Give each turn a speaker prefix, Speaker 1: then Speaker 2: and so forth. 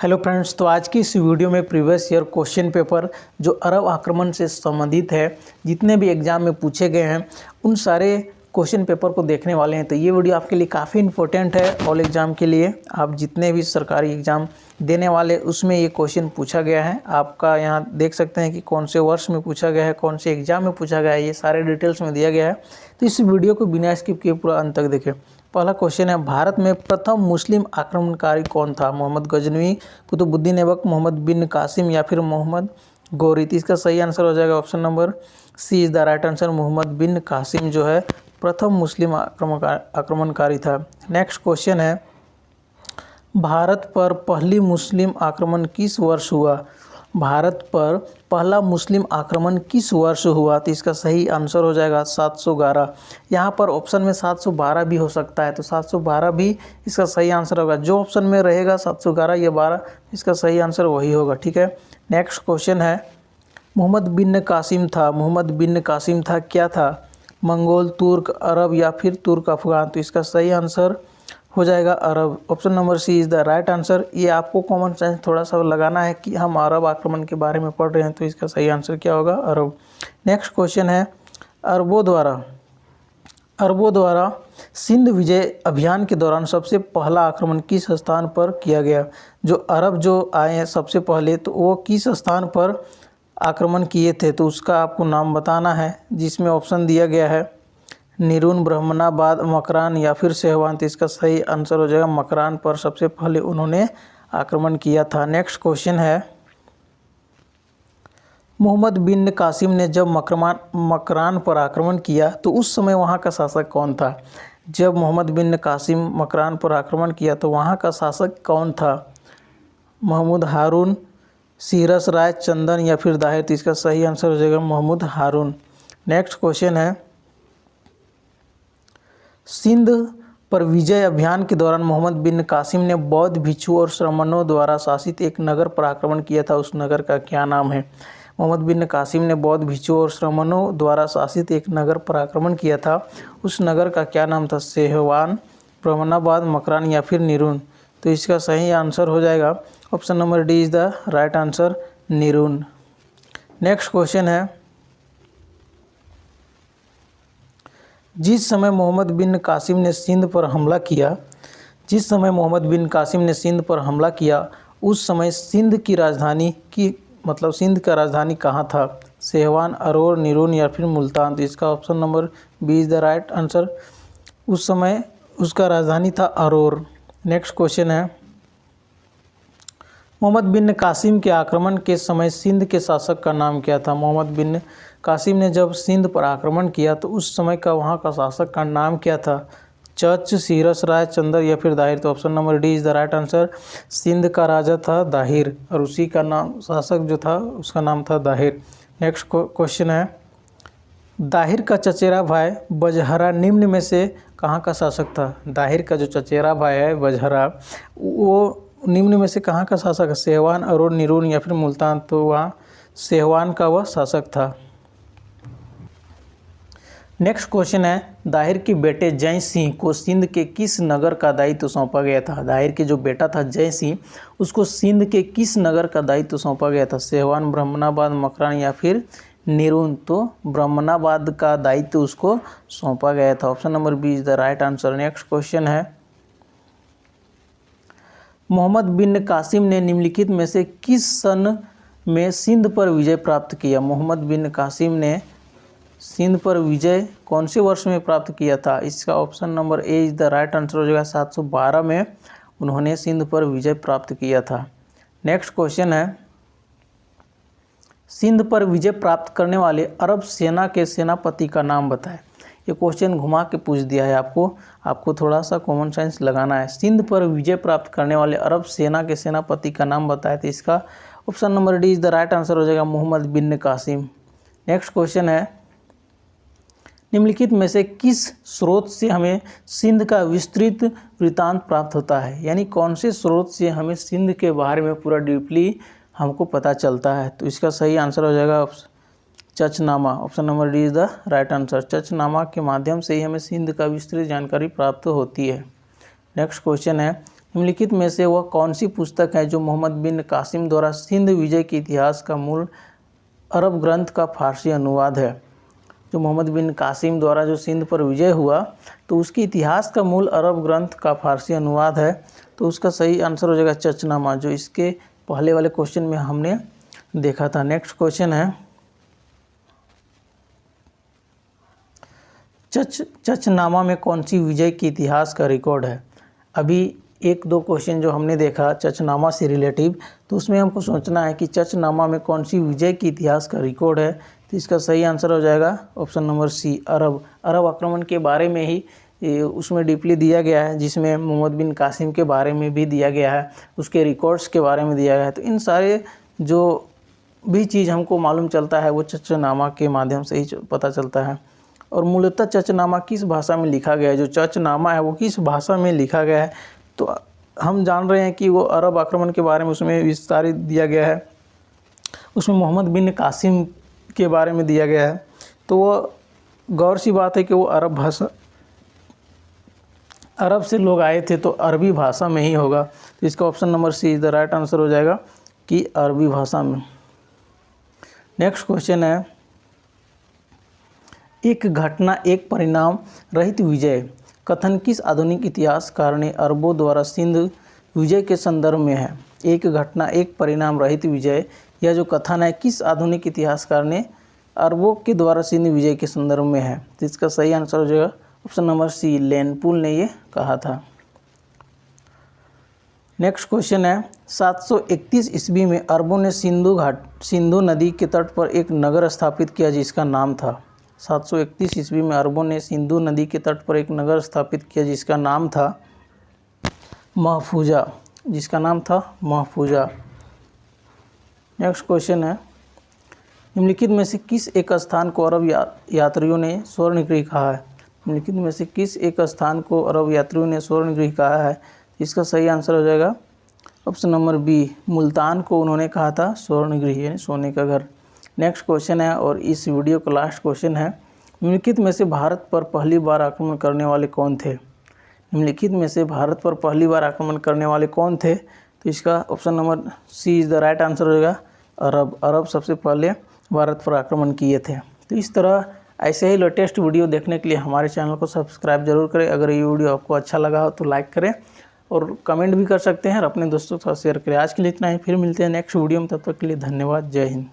Speaker 1: Hello friends, तो आज की इस वीडियो में प्रीवियस ईयर क्वेश्चन पेपर जो अरब आक्रमण से संबंधित है, जितने भी एग्ज़ाम में पूछे गए हैं उन सारे क्वेश्चन पेपर को देखने वाले हैं। तो ये वीडियो आपके लिए काफ़ी इंपॉर्टेंट है। ऑल एग्ज़ाम के लिए आप जितने भी सरकारी एग्ज़ाम देने वाले उसमें ये क्वेश्चन पूछा गया है। आपका यहाँ देख सकते हैं कि कौन से वर्ष में पूछा गया है, कौन से एग्ज़ाम में पूछा गया है, ये सारे डिटेल्स में दिया गया है। तो इस वीडियो को बिना स्किप किए पूरा अंत तक देखें। पहला क्वेश्चन है, भारत में प्रथम मुस्लिम आक्रमणकारी कौन था? मोहम्मद गजनवी, कुतुबुद्दीन ऐबक, मोहम्मद बिन कासिम या फिर मोहम्मद गौरी? तो इसका सही आंसर हो जाएगा option number C is the right answer. Muhammad bin Qasim जो है प्रथम मुस्लिम आक्रमणकारी था। नेक्स्ट क्वेश्चन है, भारत पर पहली मुस्लिम आक्रमण किस वर्ष हुआ? भारत पर पहला मुस्लिम आक्रमण किस वर्ष हुआ? तो इसका सही आंसर हो जाएगा 711। यहाँ पर ऑप्शन में 712 भी हो सकता है, तो 712 भी इसका सही आंसर होगा। जो ऑप्शन में रहेगा 711 या 12, इसका सही आंसर वही होगा। ठीक है। नेक्स्ट क्वेश्चन है, मोहम्मद बिन कासिम था, मोहम्मद बिन कासिम था क्या था? मंगोल, तुर्क, अरब या फिर तुर्क अफगान? तो इसका सही आंसर हो जाएगा अरब। Option number C is the right answer. ये आपको कॉमन सेंस थोड़ा सा लगाना है कि हम अरब आक्रमण के बारे में पढ़ रहे हैं, तो इसका सही आंसर क्या होगा? अरब। नेक्स्ट क्वेश्चन है, अरबों द्वारा सिंध विजय अभियान के दौरान सबसे पहला आक्रमण किस स्थान पर किया गया? जो अरब जो आए हैं सबसे पहले, तो वो किस स्थान पर आक्रमण किए थे? तो उसका आपको नाम बताना है, जिसमें ऑप्शन दिया गया है निरून, ब्रह्मनाबाद, मकरान या फिर सेहवान। तो इसका सही आंसर हो जाएगा मकरान पर सबसे पहले उन्होंने आक्रमण किया था। नेक्स्ट क्वेश्चन है, मोहम्मद बिन कासिम ने जब मकरान पर आक्रमण किया तो उस समय वहाँ का शासक कौन था? जब मोहम्मद बिन कासिम मकरान पर आक्रमण किया तो वहाँ का शासक कौन था? महमूद हारून, सीरस राय, चंदन या फिर दाहिर? तो इसका सही आंसर हो जाएगा महमूद हारून। नेक्स्ट क्वेश्चन है, सिंध पर विजय अभियान के दौरान मोहम्मद बिन कासिम ने बौद्ध भिक्षु और श्रमणों द्वारा शासित एक नगर पर आक्रमण किया था, उस नगर का क्या नाम है? मोहम्मद बिन कासिम ने बौद्ध भिक्षु और श्रमणों द्वारा शासित एक नगर पर आक्रमण किया था, उस नगर का क्या नाम था? सेहवान, ब्रह्मनाबाद, मकरान या फिर निरून? तो इसका सही आंसर हो जाएगा option number D is the right answer, निरून। नेक्स्ट क्वेश्चन है, जिस समय मोहम्मद बिन कासिम ने सिंध पर हमला किया उस समय सिंध का राजधानी कहाँ था? सेहवान, अरोर, निरून या फिर मुल्तान? तो इसका option number B is the right answer. उस समय उसका राजधानी था अरोर। नेक्स्ट क्वेश्चन है, मोहम्मद बिन कासिम के आक्रमण के समय सिंध के शासक का नाम क्या था? मोहम्मद बिन कासिम ने जब सिंध पर आक्रमण किया तो उस समय का वहाँ का शासक का नाम क्या था? चच, सीरस राय, चंदर या फिर दाहिर? तो option number D is the right answer. Sindh का राजा था दाहिर और उसी का नाम, शासक जो था उसका नाम था दाहिर। नेक्स्ट क्वेश्चन है, दाहिर का चचेरा भाई बजहरा निम्न में से कहाँ का शासक था? दाहिर का जो चचेरा भाई है बजहरा, वो निम्न में से कहाँ का शासक है? सेहवान, अरोर, निरून या फिर मुल्तान? तो वहाँ सेहवान का वह शासक था। नेक्स्ट क्वेश्चन है, दाहिर के बेटे जय सिंह को सिंध के किस नगर का दायित्व सौंपा गया था? दाहिर के जो बेटा था जय सिंह, उसको सिंध के किस नगर का दायित्व सौंपा गया था? सेहवान, ब्रह्मनाबाद, मकरान या फिर निरून? तो ब्रह्मनाबाद का दायित्व उसको सौंपा गया था। Option number B is the right answer. Next question है, मोहम्मद बिन कासिम ने निम्नलिखित में से किस सन में सिंध पर विजय प्राप्त किया? मोहम्मद बिन कासिम ने सिंध पर विजय कौन से वर्ष में प्राप्त किया था? इसका option number A is the right answer हो जाएगा 712 में उन्होंने सिंध पर विजय प्राप्त किया था। नेक्स्ट क्वेश्चन है, सिंध पर विजय प्राप्त करने वाले अरब सेना के सेनापति का नाम बताएं। ये क्वेश्चन घुमा के पूछ दिया है आपको थोड़ा सा कॉमन सेंस लगाना है। सिंध पर विजय प्राप्त करने वाले अरब सेना के सेनापति का नाम बताएं। तो इसका option number D is the right answer हो जाएगा मोहम्मद बिन कासिम। नेक्स्ट क्वेश्चन है, निम्नलिखित में से किस स्रोत से हमें सिंध का विस्तृत वृत्तांत प्राप्त होता है? यानी कौन से स्रोत से हमें सिंध के बारे में पूरा डीपली हमको पता चलता है? तो इसका सही आंसर हो जाएगा Chachnama. Option number D is the right answer. Chachnama के माध्यम से ही हमें सिंध का विस्तृत जानकारी प्राप्त होती है। नेक्स्ट क्वेश्चन है, निम्नलिखित में से वह कौन सी पुस्तक है जो मोहम्मद बिन कासिम द्वारा सिंध विजय के इतिहास का मूल अरब ग्रंथ का फारसी अनुवाद है। जो मोहम्मद बिन कासिम द्वारा जो सिंध पर विजय हुआ तो उसके इतिहास का मूल अरब ग्रंथ का फारसी अनुवाद है। तो उसका सही आंसर हो जाएगा चचनामा, जो इसके पहले वाले क्वेश्चन में हमने देखा था। नेक्स्ट क्वेश्चन है चचनामा में कौन सी विजय के इतिहास का रिकॉर्ड है। अभी एक दो क्वेश्चन जो हमने देखा चचनामा से रिलेटिव, तो उसमें हमको सोचना है कि चचनामा में कौन सी विजय के इतिहास का रिकॉर्ड है। तो इसका सही आंसर हो जाएगा ऑप्शन नंबर सी, अरब आक्रमण के बारे में ही उसमें डीपली दिया गया है, जिसमें मोहम्मद बिन कासिम के बारे में भी दिया गया है, उसके रिकॉर्ड्स के बारे में दिया गया है। तो इन सारे जो भी चीज़ हमको मालूम चलता है वो चचनामा के माध्यम से ही पता चलता है। और मूलतः चचनामा किस भाषा में लिखा गया है, जो चचनामा है वो किस भाषा में लिखा गया है, तो हम जान रहे हैं कि वो अरब आक्रमण के बारे में उसमें विस्तारित दिया गया है, उसमें मोहम्मद बिन कासिम के बारे में दिया गया है। तो वो गौर सी बात है कि वो अरब से लोग आए थे, तो अरबी भाषा में ही होगा। तो इसका option number C is the right answer हो जाएगा कि अरबी भाषा में। नेक्स्ट क्वेश्चन है एक घटना एक परिणाम रहित विजय कथन किस आधुनिक इतिहासकार ने अरबों द्वारा सिंध विजय के संदर्भ में है। एक घटना एक परिणाम रहित विजय यह जो कथन है किस आधुनिक इतिहासकार ने अरबों के द्वारा सिंध विजय के संदर्भ में है। तो इसका सही आंसर हो जाएगा ऑप्शन नंबर सी, लेनपुल ने ये कहा था। नेक्स्ट क्वेश्चन है 731 ईस्वी में अरबों ने सिंधु नदी के तट पर एक नगर स्थापित किया जिसका नाम था। 731 ईस्वी में अरबों ने सिंधु नदी के तट पर एक नगर स्थापित किया जिसका नाम था महफूजा, नेक्स्ट क्वेश्चन है निम्नलिखित में से किस एक स्थान को अरब यात्रियों ने स्वर्णगृह कहा है। निम्नलिखित में से किस एक स्थान को अरब यात्रियों ने स्वर्णगृह कहा है। इसका सही आंसर हो जाएगा ऑप्शन नंबर बी, मुल्तान को उन्होंने कहा था स्वर्णगृह यानी सोने का घर। नेक्स्ट क्वेश्चन है और इस वीडियो का लास्ट क्वेश्चन है निम्नलिखित में से भारत पर पहली बार आक्रमण करने वाले कौन थे। निम्नलिखित में से भारत पर पहली बार आक्रमण करने वाले कौन थे। तो इसका option number C is the right answer हो जाएगा अरब सबसे पहले भारत पर आक्रमण किए थे। तो इस तरह ऐसे ही लेटेस्ट वीडियो देखने के लिए हमारे चैनल को सब्सक्राइब जरूर करें। अगर ये वीडियो आपको अच्छा लगा हो तो लाइक करें और कमेंट भी कर सकते हैं और अपने दोस्तों के साथ शेयर करें। आज के लिए इतना ही, फिर मिलते हैं नेक्स्ट वीडियो में, तब तक के लिए धन्यवाद, जय हिंद।